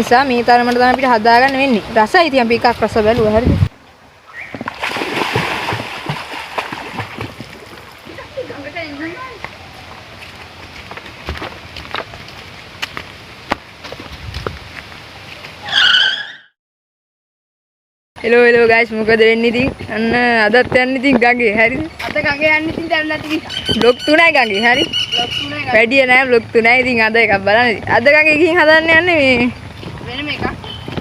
නිසා මේ තරමට තමයි අපිට හදාගන්න වෙන්නේ. රසයි ඉතින් අපි එකක් රස බැලුවා හරිද? hello guys මොකද වෙන්නේ ඉතින් අන්න අදත් යන්නේ ඉතින් ගඟේ හරිද? අද ගඟේ යන්නේ ඉතින් දැන් නැති බ්ලොග් 3යි ගඟේ හරි? බ්ලොග් 3යි. වැඩි නෑ බ්ලොග් 3යි ඉතින් අද එකක් බලන්න. අද ගඟේ ගිහින් හදන්න යන්නේ මේ වෙනම එකක්.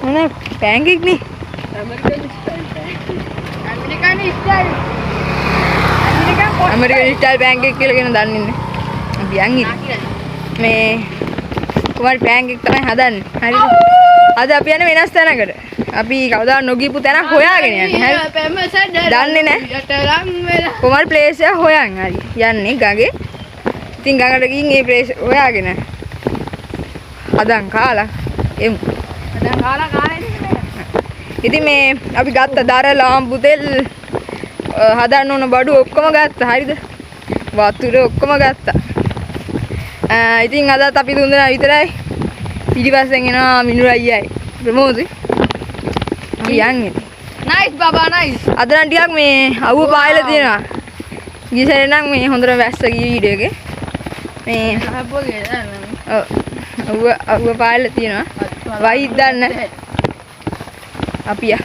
මොන පැන්කේක් නේ? American style. ඇමරිකන් ස්ටයිල් පැන්කේක් කියලා කියන දන්නේ නැහැ. අපි යන්නේ. මේ කොහොමද පැන්කේක් තමයි හදන්නේ. හරිද? අද අපි යන්නේ වෙනස් තැනකට. අපි කවදා නොගියපු තැනක් හොයාගෙන යන්නේ. හරි. දන්නේ නැහැ. කොහොමද ප්ලේස් එක හොයන් හරි. යන්නේ ගඟේ. ඉතින් ගඟට ගිහින් මේ ප්ලේස් හොයාගෙන හදන් කාලා එමු. හදන් කාලා කාලේ ඉතින් මේ අපි ගත්ත දර ලාම්පු තෙල් හදන්න ඕන බඩු ඔක්කොම ගත්තා. හරිද? වතුර ඔක්කොම ගත්තා. ඉතින් අදත් අපි තුන් දෙනා විතරයි. පිටිපස්සෙන් එනවා මිනුර අයියයි. ප්‍රමෝදයි. අපි යන්නේ. නයිස් බබා නයිස්. අද නම් ටිකක් මේ අවුව පායලා තියෙනවා. ගිසරේ නම් මේ හොඳට වැස්ස ගිය වීඩියෝ එකේ. මේ අවුව පායලා තියෙනවා. වයිත් දන්න. අපි යා.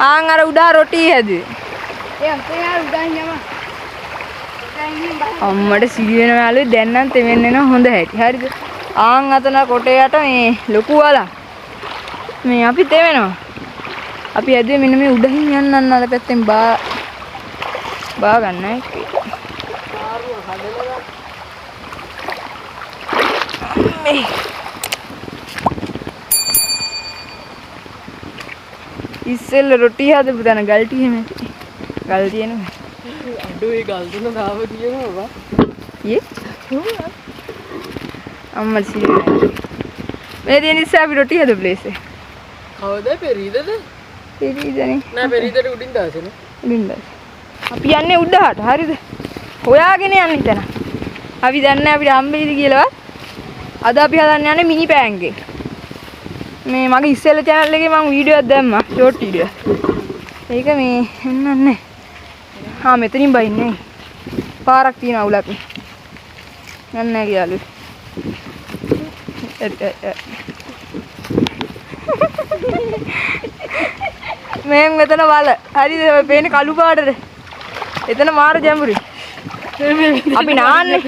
ආන් අර උඩා රොටි හැදුවේ. ඒ අපේ ආ උඩා ඉන්නම. අම්මට සිරි වෙන යාළුවේ දැන් නම් තෙමෙන්න එන හොඳ හැටි. හරිද? ආන් අතන කොටේ යට මේ ලොකු වලා. මේ අපි තෙමෙනවා. අපි හැදුවේ මෙන්න මේ උඩින් යන්නන්න අර පැත්තෙන් බා ගන්නයි. මේ ඉස්සෙල්ල රොටි හදපු තැන ගල් ටිකම ගල් තියෙනවා. අඩෝ ඒ ගල් තුන දාව තියෙනවා බා. යේ? අම්මා සිරිනේ. මේ දෙන නිසා අපි රොටි හදපු ප්ලේස් එක. කවද පෙරීදද? පෙරීදනේ. නෑ පෙරීදට උඩින් දාසනේ. උඩින් දාස. අපි යන්නේ උඩහට. හරිද? හොයාගෙන යන්න ඉතන. අපි දන්නේ අපිට හම්බෙයිද කියලාවත්. අද අපි හදන්න යන්නේ මිනි පෑන්කේක්. මේ මගේ ඉස්සෙල්ල channel එකේ මම වීඩියෝ එකක් දැම්මා ෂෝට් වීඩියෝ. ඒක මේ එන්නන්නේ. හා මෙතනින් බයින්නේ. පාරක් තියෙන අවුලක්. යන්නේ නැහැ කියලා. මෙන් මෙතන වල. හරිද? ඔය පේන්නේ කළු පාටද? එතන මාර ජැඹුරුයි. අපි නාන්නේ.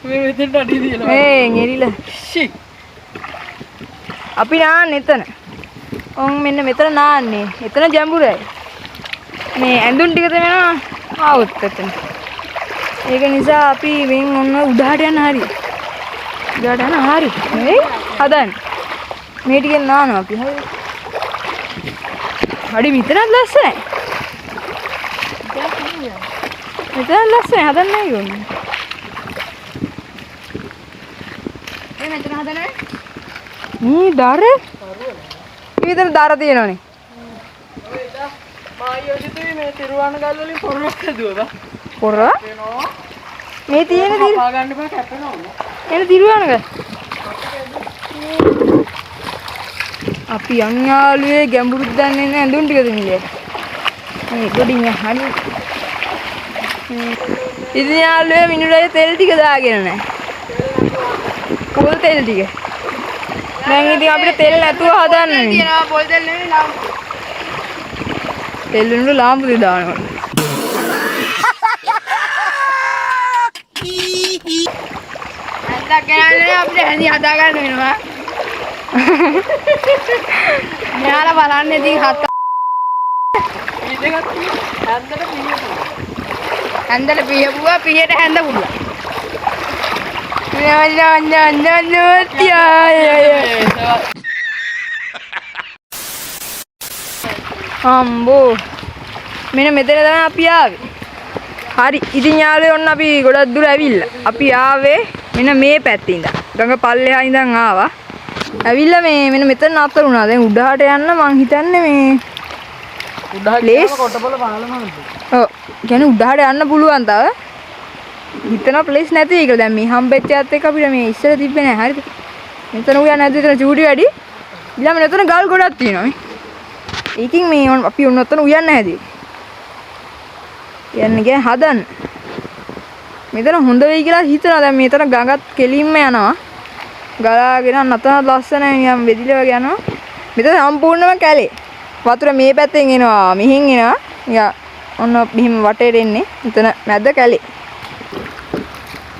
මේ මෙතනට අඩි දිනවා. මේ ගෙරිලා. ෂි. අපි නාන්නේ එතන. ඔන් මෙන්න මෙතන නාන්නේ. එතන ජැඹුරයි. මේ ඇඳුම් ටික දෙනවා ආවොත් එතන. ඒක නිසා අපි මෙන් ඔන්න උඩහට යන හරි. උඩහට යන හරි. මේ හදන්න. මේ ටිකෙන් නානවා අපි. හරි. හරි විතරක් ලස්සනයි. විතරක් ලස්සනයි හදන්න නෑ යෝනේ. මේ මෙතන හදන්නේ? මේ දර? විතර දර තියෙනවනේ. ඔය ඉතින් මායියෝසිතුයි මේ තිරුවාන ගල් වලින් පොරක් හදුවා. පොර? මේ තියෙන දිරු පා ගන්න බෑ කැපෙනවා. එන තිරුවාන ගල්. අපි අන්යාළුවේ ගැඹුරුත් දන්නේ නැහැ ඇඳුම් ටික දෙන්නේ. මේ ගොඩින් හරි. ඉතින් යාළුවේ මිනුරේ තෙල් ටික දාගෙන නැහැ. පොල් තෙල් ටික. දැන් ඉතින් අපිට තෙල් නැතුව හදන්න. කියනවා පොල් තෙල් නෙවෙයි ලාම්පු. තෙල් වලට ලාම්පු දානවා. අද ගන්නේ අපිට හැදි හදා ගන්න වෙනවා. මෙයාලා බලන්න ඉතින් හත ඉඳගත් හැන්දට පියපුවා පියට හැන්ද පුරුවා. අම්බෝ මෙන්න මෙතන තමයි අපි ආවේ. හරි ඉතින් යාළුවෝ ඔන්න අපි ගොඩක් දුර ඇවිල්ලා. අපි ආවේ මෙන්න මේ පැත්තේ ඉඳන්. ගඟ පල්ලෙහා ඉඳන් ආවා. ඇවිල්ලා මේ මෙන්න මෙතන නතර වුණා. දැන් උඩහට යන්න මං හිතන්නේ මේ උඩහට යන කොටබල පාලමද. ඔව්. කියන්නේ උඩහට යන්න පුළුවන් තව. හිතන ප්ලේස් නැති එක. දැන් මේ හම්බෙච්ච යත් එක අපිට මේ ඉස්සර තිබ්බේ නැහැ. හරිද? මෙතන උයන් නැද්ද? මෙතන චූටි වැඩි. ඊළඟ මෙතන ගල් ගොඩක් තියෙනවා මේ. ඒකින් මේ අපි ඔන්න ඔතන උයන් නැහැදී. යන්න ගියා හදන්න. මෙතන හොඳ වෙයි කියලා හිතනවා. දැන් මෙතන ගඟත් කෙලින්ම යනවා. ගලාගෙන නතන ලස්සනයි නිකන් වෙදිලා වගේ යනවා. මෙතන සම්පූර්ණම කැලේ. වතුර මේ පැත්තෙන් එනවා, මෙහින් එනවා. නිකන් ඔන්න මෙහිම වටේට එන්නේ. මෙතන මැද කැලේ.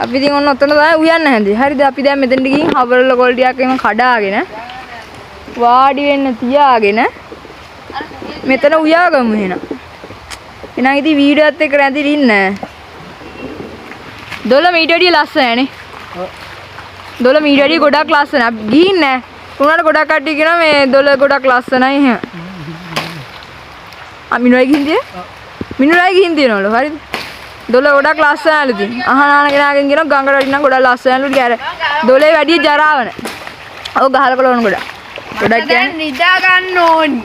අපි ඉතින් ඔන්න ඔතන තමයි උයන්න හැදේ. හරිද? අපි දැන් මෙතනට ගිහින් හවරල කොල් ටිකක් එහෙම කඩාගෙන වාඩි වෙන්න තියාගෙන මෙතන උයාගමු එහෙනම්. එහෙනම් ඉතින් වීඩියෝ එකත් එක්ක රැඳිලා ඉන්න. දොළ මීට වැඩිය ලස්සනයිනේ. දොළ මීට වැඩිය ගොඩක් ලස්සනයි. අපි ගිහින් නැහැ. උනාට ගොඩක් කට්ටිය කියනවා මේ දොළ ගොඩක් ලස්සනයි එහෙම. මිනුරයි ගිහින් තියෙන්නේ? මිනුරයි ගිහින් තියෙනවලු. හරිද? දොළ ගොඩක් ලස්සනලු ඉතින්. අහන කෙනාගෙන් කියනවා ගඟට වඩා ගොඩක් ලස්සනලු කියලා. දොළේ වැඩිය ජරාවන. ඔව් ගහලා බලන්න ගොඩක්. ගොඩක් කියන්නේ නිදා ගන්න ඕනි.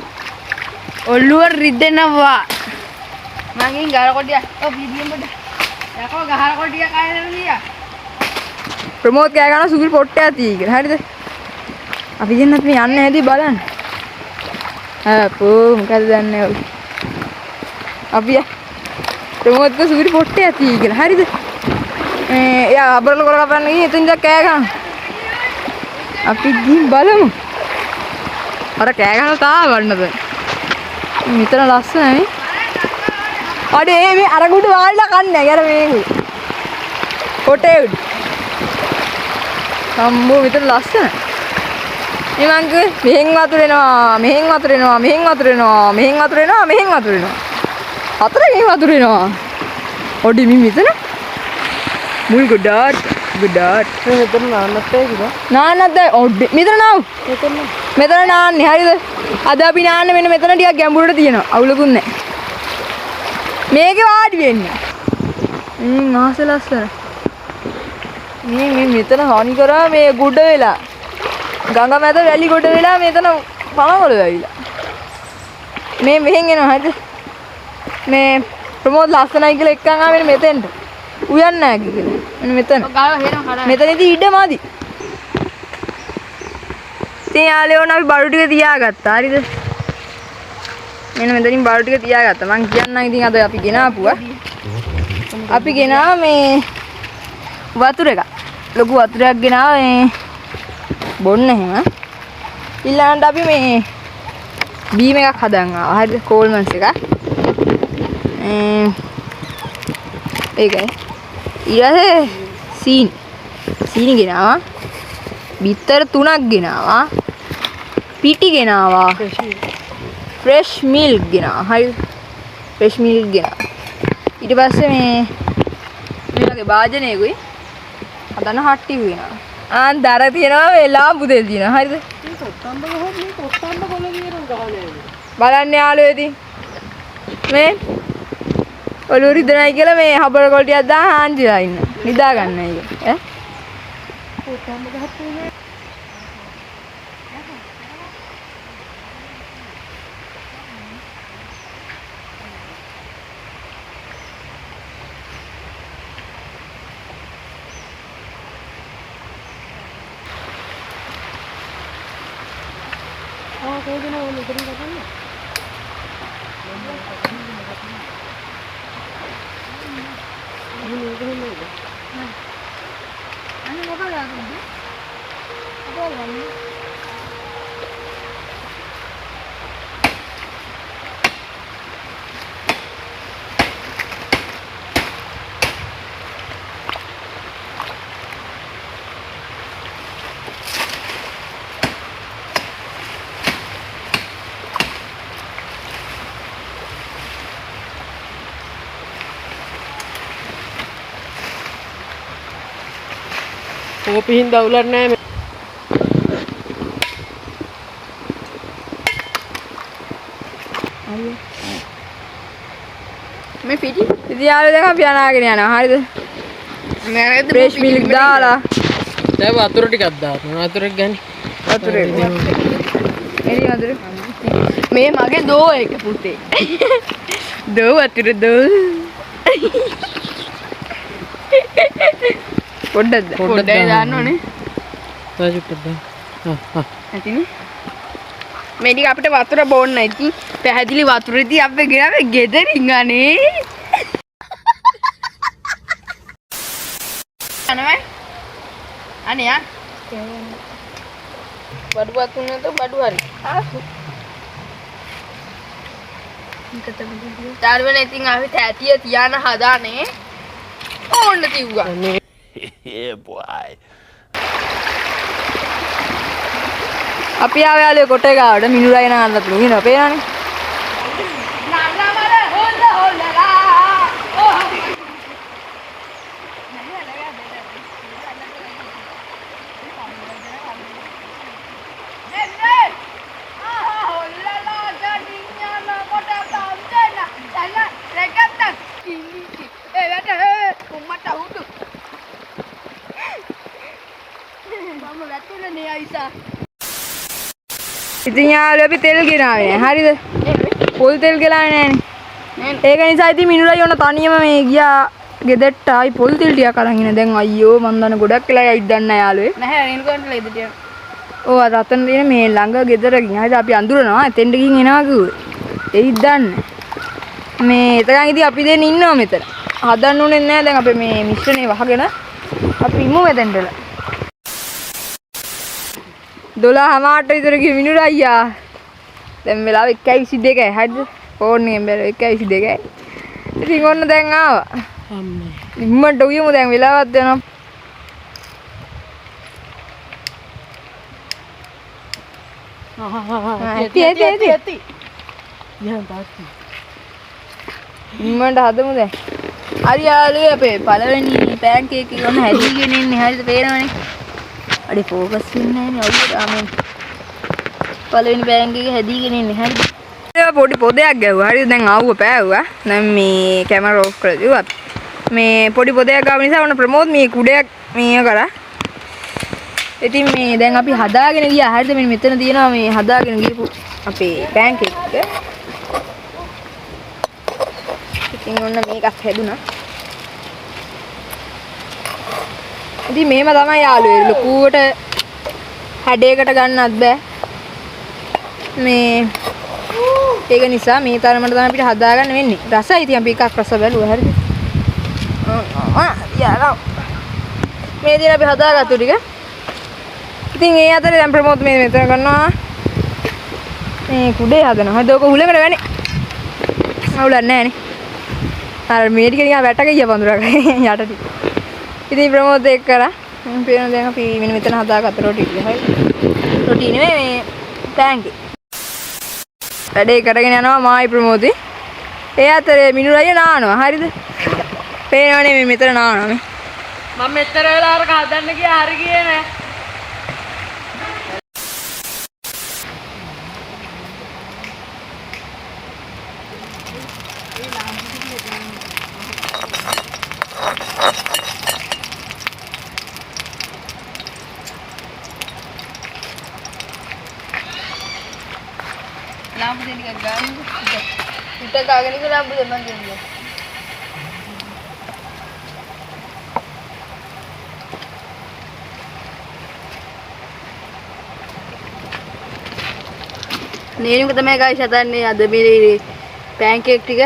ඔළුව රිදෙනවා. මගෙන් ගහලා කොටිය. ඔව් වීඩියෝ මොකද? යකෝ ගහලා කොටිය කයදම ගියා. ප්‍රමෝද් කෑ ගන්න සුගිල් පොට්ටයක් තියෙයි කියලා. හරිද? අපි දෙන්නත් මේ යන්න හැදී බලන්න. අපෝ මොකද දන්නේ ඔය. අපි ප්‍රමෝද් කෝ සුගිල් පොට්ටයක් තියෙයි කියලා. හරිද? එයා අබරල කර කපන්න ගිහින් එතෙන් ඉඳලා කෑ ගන්න. අපි ගිහින් බලමු. අර කෑ ගහලා තා වන්නද? මෙතන ලස්සනයි. අඩේ මේ අර ගුඩ වාල්ලා කන්නේ අර මේක. කොටේ උඩ. සම්බෝ විතර ලස්සන. මේ මංග මෙහෙන් වතුර එනවා, මෙහෙන් වතුර එනවා, මෙහෙන් වතුර එනවා, මෙහෙන් වතුර එනවා, මෙහෙන් වතුර එනවා. හතරේ මෙහෙන් වතුර එනවා. ඔඩි මි මෙතන. මුල් ගොඩාට ගොඩාට. මෙතන නාන්නත් ඒකද? නාන්නත් ඔඩි මෙතන නාව. මෙතන නාන්නේ හරිද? අද අපි නාන්නේ මෙන්න මෙතන ටිකක් ගැඹුරට තියෙනවා. අවුලකුත් නැහැ. මේකේ වාඩි වෙන්න. මාස ලස්සන. මේ මෙතන හානි කරා මේ ගොඩ වෙලා. ගඟ මැද වැලි ගොඩ වෙලා මෙතන පනවල වෙයිලා. මේ මෙහෙන් එනවා හරිද? මේ ප්‍රමෝද් ලස්සනයි කියලා එක්කන් ආවෙ මෙතෙන්ට. උයන්න නැහැ කියලා. මෙන්න මෙතන. මෙතන ඉතින් ඉඩ මදි. ඉතින් යාළුවෝ අපි බඩු ටික තියාගත්තා. හරිද? මෙන්න මෙතනින් බඩු ටික තියාගත්තා. මං කියන්නම් ඉතින් අද අපි ගෙනාපුවා. අපි ගෙනාව මේ වතුර එක. ලොකු වතුරක් ගෙනාව මේ බොන්න එහෙම. ඊළඟට අපි මේ බීම් එකක් හදන් ආවා. හරිද? කෝල්මන්ස් එකක්. ඒකයි. ඊළඟේ සීනි ගෙනාවා. බිත්තර 3ක් ගෙනාවා. පිටි ගෙනාවා. ෆ්‍රෙෂ් මිල්ක් ගෙනාවා. හරිද? ෆ්‍රෙෂ් මිල්ක් ගෙනාවා. ඊට පස්සේ මේ මගේ වාජනයකුයි හදන හට්ටි වෙනවා. ආන් දර තියනවා වෙලා බුදෙල් දිනවා. හරිද? මේ කොත්තම්බ ගහක් මේ කොත්තම්බ කොළ කියන ගහන්නේ. බලන්න යාළුවෝ ඉතින්. මේ ඔලුව රිදෙනයි කියලා මේ හබර කොළ ටිකක් දාන් හාන්දිලා ඉන්න. නිදා ගන්න එක. ඈ? කොත්තම්බ ගහක් තියෙනවා. කොහෙදන ඔය මෙතන ගහන්නේ? අනේ මොකද ආන්නේ? අපෝ කෝපි හින්දා උලක් නැහැ මේ පිටි ඉතින් යාළුවෝ දැන් අපි අනාගෙන යනවා. හරිද? මම ෆ්‍රෙෂ් මිල්ක් දාලා දැන් වතුර ටිකක් දාන්න. වතුරක් ගන්න. වතුරේ එනි වතුර මේ මගේ දෝ එක පුතේ. දෝ වතුර දෝ පොඩ්ඩක් දාන්න ඕනේ. තාජුට්ටක් දාන්න. හා ඇතිනේ මේ ටික අපිට වතුර බොන්න ඉතින් පැහැදිලි වතුරේදී අපි ගෙනාවේ ගෙදරින් අනේ අනේ අනේ යා බඩුවක් උනේද බඩු හරි තාරවන ඉතින් අපි තෑතිය තියාන හදානේ ඕන්න කිව්වා Yeah, boy. අපි ආවයාලේ කොටේ ගාවට මිනුරා යන අන්නත් නුගින පේනවනේ නන්නමල හොල්ලලා ඉතින් යාළුවෝ අපි තෙල් ගෙනාවේ නෑ. හරිද? පොල් තෙල් ගෙලාවේ නෑනේ. ඒක නිසා ඉතින් මිනුරයි ඔන්න තනියම මේ ගියා ගෙදරට ආයි පොල් තෙල් ටිකක් අරන් ඉන්න. දැන් අයියෝ මන් දන්න ගොඩක් වෙලා යයිද දන්නේ නෑ යාළුවේ. නැහැ රිනු කන්ටල ඉද ටික. ඔව් අර අතන තියෙන මේ ළඟ ගෙදර ගිහින් හරිද අපි අඳුරනවා. එතෙන්ට ගිහින් එනවා කිව්වේ. එයිද දන්නේ. මේ එතකන් ඉතින් අපි දෙන්න ඉන්නවා මෙතන. හදන්න උනේ නෑ දැන් අපි මේ මිශ්‍රණේ වහගෙන අපි ඉමු මෙතෙන්ටලා. 12:00ට විතර ගිහ මිනුර අයියා. දැන් වෙලාව 1:22යි. හරිද? ෆෝන් එකෙන් බැලුවා 1:22යි. ඉතින් ඔන්න දැන් ආවා. අම්මේ. ඉම්මන්ට උයමු දැන් වෙලාවක් යනවා. ඇති. යන් තාත්ති. ඉම්මන්ට හදමු දැන්. හරි යාළුවෝ අපේ පළවෙනි පෑන් කේක් එක ඔන්න හැදීගෙන ඉන්නේ. හරිද? පේනවනේ. අඩේ ફોකස් වෙන්නේ නැහැ නේ ඔළුවට ආමෙන්. පළවෙනි බෑන්ක් එක හැදීගෙන ඉන්නේ. හරිද? ඒක පොඩි පොදයක් ගැව්වා. හරිද? දැන් ආවුව පෑවුවා. දැන් මේ කැමරා ඔෆ් කරලා දිව්වා. මේ පොඩි පොදයක් ගාව නිසා ඔන්න ප්‍රමෝද් මේ කුඩයක් මේ කරා. ඉතින් මේ දැන් අපි හදාගෙන ගියා. හරිද? මෙන්න මෙතන තියෙනවා මේ හදාගෙන ගියපු අපේ බෑන්ක් එක. ඉතින් ඔන්න මේකත් හැදුනා. ඉතින් මේම තමයි යාළුවෝ ලොකුවට හැඩයකට ගන්නත් බෑ මේ ඒක නිසා මේ තරමට තමයි අපිට හදාගන්න වෙන්නේ රසයි ඉතින් අපි එකක් රස බැලුවා හරිද යාළුවෝ මේ දින අපි හදාගත්තු ටික ඉතින් ඒ අතරේ දැන් ප්‍රමෝද් මේ මෙතන කරනවා මේ කුඩේ හදනවා හරිද ඔක හුලකට වැනේ අවුලක් නැහැ නේ අර මේ ටික නිකන් වැටක ගියා පඳුරක යට ටික ඉතින් ප්‍රමෝද් එක්ක කරා මම පේන දැන් අපි මෙන්න මෙතන හදාගත්ත රොටි ටික හරි රොටි නෙමෙයි මේ පෑන් කේක් වැඩේ කරගෙන යනවා මායි ප්‍රමෝදි ඒ අතරේ මිනුරය නානවා හරිද පේනවනේ මේ මෙතන නානවා මේ. මම මෙතර වෙලා අර හදන්න ගියා හරි ගියේ නෑ. ලාම්පු දෙක ගන්න. උට ගාගෙන ඉන්න ලාම්පු දෙක මං දෙන්න. නේනුක තමයි ගායිස් හදන්නේ අද මේ පැන්කේක් ටික.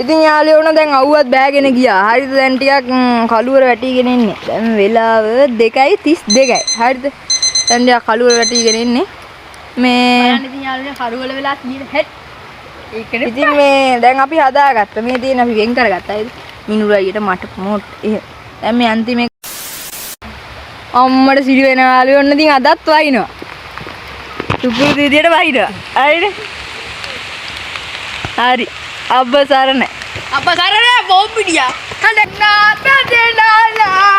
ඉතින් යාළුවෝ දැන් අවුවත් බෑගෙන ගියා. හරිද? දැන් ටිකක් කළුවර වැටිගෙන ඉන්නේ. දැන් වෙලාව 2:32යි. හරිද? දැන් ටිකක් කළුවර වැටිගෙන ඉන්නේ. මේ බලන්න ඉතින් යාළුවනේ කරුවල වෙලා තියෙන හෙට්. ඒකනේ. ඉතින් මේ දැන් අපි හදාගත්තා. මේ තියෙන අපි වෙන් කරගත්තා. හරිද? මිනුරයියට මට මොට් එහෙ. දැන් මේ අන්තිමේ අම්මට සිරි වෙන යාළුවෝ ඔන්න ඉතින් අදත් වයින්නවා. සුපුරුදු විදියට වයින්නවා. හරිද? හරි. අබ්බසරණ බොම්බිඩියා හඬනාත දෙනාලා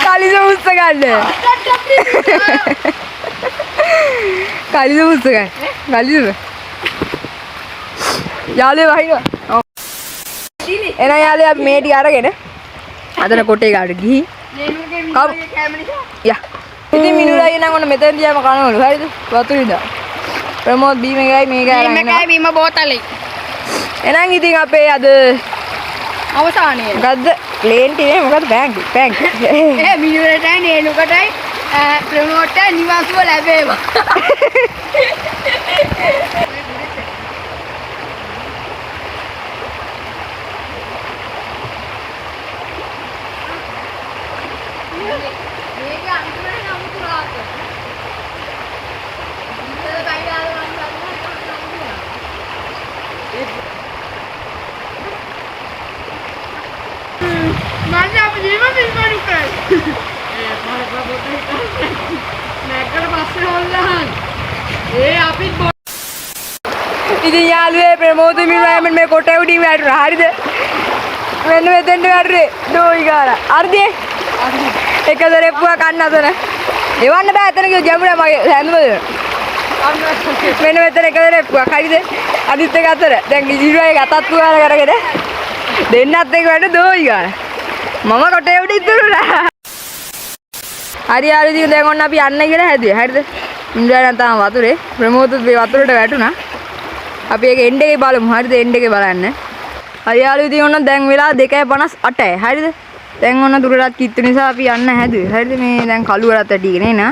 කලිද උස්ස ගන්න කලිද උස්ස ගන්න කලිද යාළුවෝ වහිනවා එන යාළුවෝ අපි මේ ටික අරගෙන අදන කොටේ ගාඩ ගිහින් යා ඉතින් මිනුරයි නම් ඔන්න මෙතෙන් දියාම කනවලු හරිද වතුර ඉදා ප්‍රමෝද් බීම එකයි මේකයි අරගෙන මේකයි බීම බෝතලේ එහෙනම් ඉතින් අපේ අද අවසානයේ මොකද්ද ප්ලේන්ටි නේ මොකද්ද බෑන්ක් ඒ මිනුරටයි නේනුකටයි ප්‍රමෝද්ට නිවාසුව ලැබේවා ඉතින් යාළුවේ ප්‍රමෝද මිනුරයි මේ කොටේ උඩින් වැටුණා හරිද මෙන්න මෙතෙන්ට වැටුනේ ඩෝයි ගාලා හරිද එක දරෙප්පුවා කන්න අතන එවන්න බෑ එතන කිව්ව ජමුනා මගේ හැඳුම මෙන්න මෙතන එක දරෙප්පුවා හරිද අනිත් එක අතර දැන් ඉදිරියේ ගතත් පුවාල කරගෙන දෙන්නත් එක වැඩ ඩෝයි ගාලා මම කොටේ උඩ ඉතුරුනා හරි යාළුවෝ දැන් ඔන්න අපි යන්න කියලා හැදුවේ හරිද මිනුරා නම් තාම වතුරේ ප්‍රමෝදත් මේ වතුරට වැටුණා අපි ඒක එන්ඩ් එකේ බලමු හරිද එන්ඩ් එකේ බලන්න හරි යාළුවෝ ඉතින් ඔන්න දැන් වෙලා 2:58යි හරිද දැන් ඔන්න දුරටත් කිත්තු නිසා අපි යන්න හැදුවේ හරිද මේ දැන් කළුවරත් ඇටිගෙන එනවා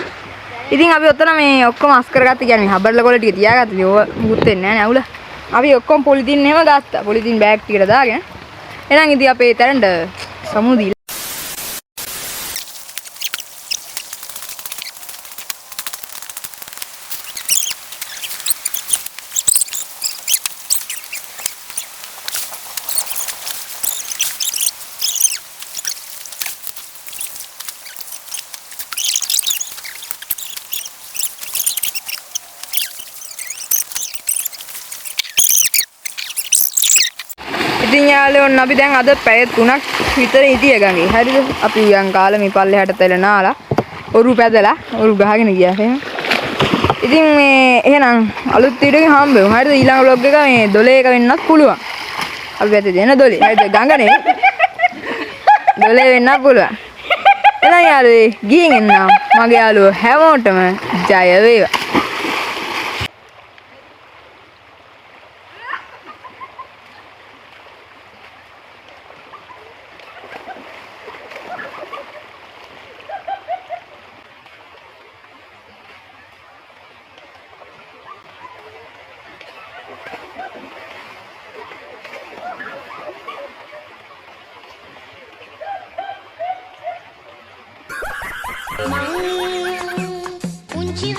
ඉතින් අපි ඔතන මේ ඔක්කොම අස් කරගත්ත කියන්නේ හබර්ල කොළ ටික තියාගත්තා ඕව මුකුත් වෙන්නේ නැහැ නේ අවුල අපි ඔක්කොම පොලිතින් එහෙම ගත්තා පොලිතින් බෑග් ටිකට දාගෙන එහෙනම් ඉතින් අපේ තැනට සමුදී ඉතින් යාළුවෝ අපි දැන් අද පැය 3ක් විතර හිටිය ගඟේ. හරිද? අපි උයන් කාලා මේ පල්ලෙහාට තැල නාලා ඔරු පැදලා ඔරු ගහගෙන ගියා එහෙම. ඉතින් මේ එහෙනම් අලුත් වීඩියෝ එකකින් හම්බෙමු. හරිද? ඊළඟ vlog එක මේ 12ක වෙන්නත් පුළුවන්. අපි පැත්තේ දෙන 12. හරිද? ගඟනේ 12 වෙන්නත් පුළුවන්. එහෙනම් යාළුවෝ ගිහින් එන්නම්. මගේ යාළුවෝ හැමෝටම ජය වේවා. පුංචි